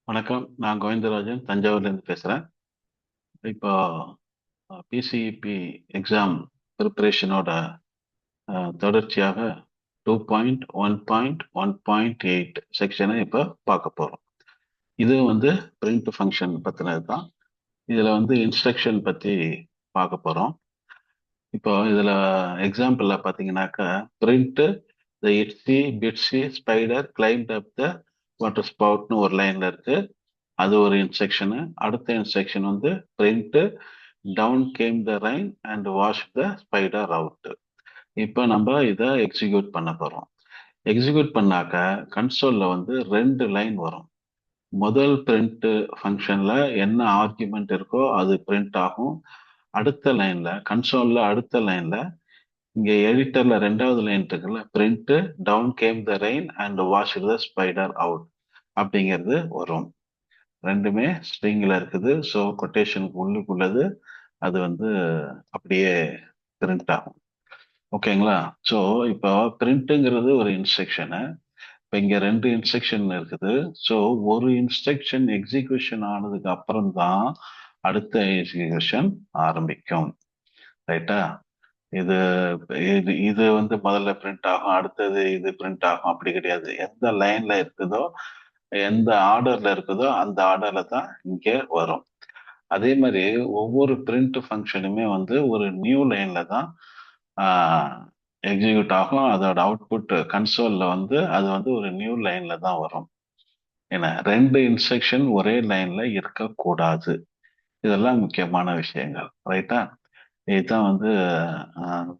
வணக்கம். நான் கோவிந்தராஜன் தஞ்சாவூர்லேருந்து பேசுகிறேன். இப்போ பிசிஇபி எக்ஸாம் ப்ரிப்பரேஷனோட தொடர்ச்சியாக 2.1.1.8 செக்ஷனை இப்போ பார்க்க போகிறோம். இது பிரிண்ட் ஃபங்க்ஷன் பற்றினது தான். இதில் இன்ஸ்ட்ரக்ஷன் பற்றி பார்க்க போகிறோம். இப்போ இதில் எக்ஸாம்பிளில் பார்த்தீங்கன்னாக்கா print the itsy bitsy spider climbed up the water ஸ்பவுட்னு ஒரு லைனில் இருக்குது. அது ஒரு இன்ஸ்ட்ரக்ஷனு. அடுத்த instruction print down came the rain and wash the spider out. இப்போ நம்ம இதை எக்ஸிக்யூட் பண்ண போகிறோம். எக்ஸிக்யூட் பண்ணாக்க கன்சோலில் ரெண்டு லைன் வரும். முதல் பிரிண்ட் ஃபங்க்ஷனில் என்ன ஆர்குமெண்ட் இருக்கோ அது பிரிண்ட் ஆகும். அடுத்த லைனில் கன்சோலில் அடுத்த லைனில் இங்கே எடிட்டரில் ரெண்டாவது லைன் இருக்குல்ல, print down came the rain and wash the spider out அப்படிங்கிறது வரும். ரெண்டுமே ஸ்ட்ரிங்கில் இருக்குது. ஸோ கொட்டேஷனுக்கு உள்ளுக்குள்ளது அது அப்படியே பிரிண்ட் ஆகும். ஓகேங்களா? ஸோ இப்போ பிரிண்ட்டுங்கிறது ஒரு இன்ஸ்ட்ரக்ஷனு. இப்போ இங்கே ரெண்டு இன்ஸ்ட்ரக்ஷன் இருக்குது. ஸோ ஒரு இன்ஸ்ட்ரக்ஷன் எக்ஸிக்யூஷன் ஆனதுக்கு அப்புறம் தான் அடுத்த எக்ஸிக்யூஷன் ஆரம்பிக்கும். ரைட்டா? இது இது இது முதல்ல பிரிண்ட் ஆகும், அடுத்தது இது பிரிண்ட் ஆகும், அப்படி கிடையாது. எந்த லைன்ல இருக்குதோ எந்த ஆர்டர்ல இருக்குதோ அந்த ஆர்டர்ல தான் இங்கே வரும். அதே மாதிரி ஒவ்வொரு பிரிண்ட் ஃபங்க்ஷனுமே ஒரு நியூ லைன்ல தான் எக்ஸிக்யூட் ஆகும். அதோட அவுட்புட் கன்சோல்ல அது ஒரு நியூ லைன்ல தான் வரும். ஏன்னா ரெண்டு இன்ஸ்ட்ரக்ஷன் ஒரே லைன்ல இருக்கக்கூடாது. இதெல்லாம் முக்கியமான விஷயங்கள். ரைட்டா? இதுதான்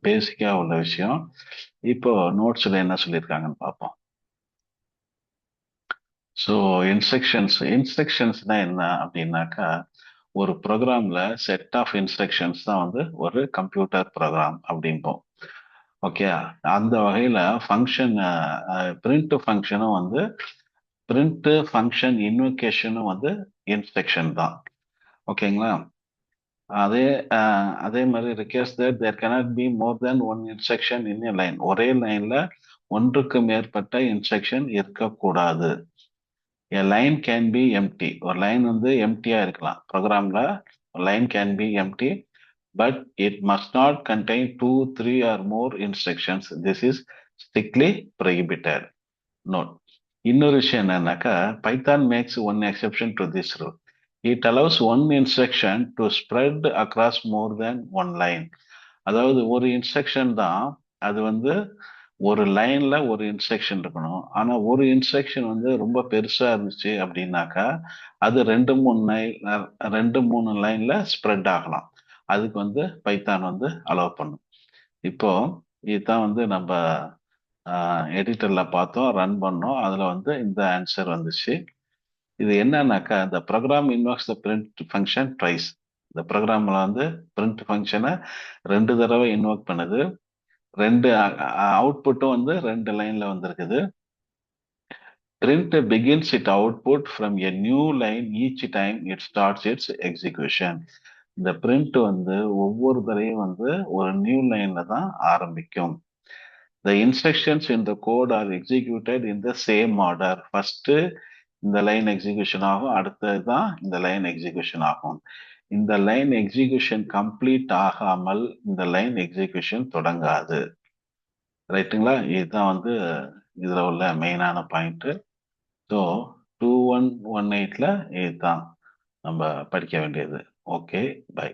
பேசிக்கா உள்ள விஷயம். இப்போ நோட்ஸ்ல என்ன சொல்லியிருக்காங்கன்னு பார்ப்போம். ஸோ இன்ஸ்ட்ரக்ஷன்ஸ்னா என்ன அப்படின்னாக்கா, ஒரு ப்ரோக்ராம்ல செட் ஆஃப் இன்ஸ்ட்ரக்ஷன்ஸ் தான் ஒரு கம்ப்யூட்டர் ப்ரோக்ராம் அப்படிம்போம். ஓகே, அந்த வகையில ஃபங்க்ஷன் பிரிண்ட் ஃபங்க்ஷனும் பிரிண்ட் ஃபங்க்ஷன் இன்வொகேஷனும் இன்ஸ்ட்ரக்ஷன் தான். ஓகேங்களா? அதே அதே மாதிரி request that there cannot be more than one instruction in a line. ஒரே லைன்ல ஒன்றுக்கு மேற்பட்ட இன்ஸ்ட்ரக்ஷன் இருக்கக்கூடாது. A line can be empty. ஒரு லைன் எம்டியா இருக்கலாம். ப்ரோக்ராம்ல line can be empty, but it must not contain 2, 3 or more instructions. This is strictly prohibited. Note. இன்னொரு விஷயம் என்னன்னாக்கா, Python makes one exception to this rule. It allows one instruction to spread across more than one line. அதாவது ஒரு instruction தான் அது ஒரு லைன்ல ஒரு இன்ஸ்ட்ரக்ஷன் இருக்கணும். ஆனா ஒரு இன்ஸ்ட்ரக்ஷன் ரொம்ப பெருசா இருந்துச்சு அப்படின்னாக்கா அது ரெண்டு மூணு லைன்ல ஸ்ப்ரெட் ஆகலாம். அதுக்கு பைத்தான் அலோவ் பண்ணும். இப்போ இதுதான் நம்ம எடிட்டர்ல பார்த்தோம், ரன் பண்ணோம். அதுல இந்த ஆன்சர் வந்துச்சு. இது என்னன்னாக்கா, இந்த program invokes the print function twice. இந்த ப்ரோக்ராம்ல பிரிண்ட் ஃபங்க்ஷனை ரெண்டு தடவை இன்வோக் பண்ணுது. ரெண்டு அவுட்புட்டும் ரெண்டு லைன்ல வந்திருக்குது. Print begins its output from a new line each time it starts its execution. இந்த print ஒவ்வொரு தடையும் ஒரு நியூ லைன்ல தான் ஆரம்பிக்கும். The instructions in the code are executed in the same order. First இந்த லைன் எக்ஸிகியூஷன் ஆகும், அடுத்தது தான் இந்த லைன் எக்ஸிகியூஷன் ஆகும். இந்த லைன் எக்ஸிகியூஷன் கம்ப்ளீட் ஆகாமல் இந்த லைன் எக்ஸிகியூஷன் தொடங்காது. ரைட்டுங்களா? இதுதான் இதுல உள்ள மெயினான பாயிண்ட். ஸோ 2118ல இதுதான் நம்ம படிக்க வேண்டியது. Okay, by.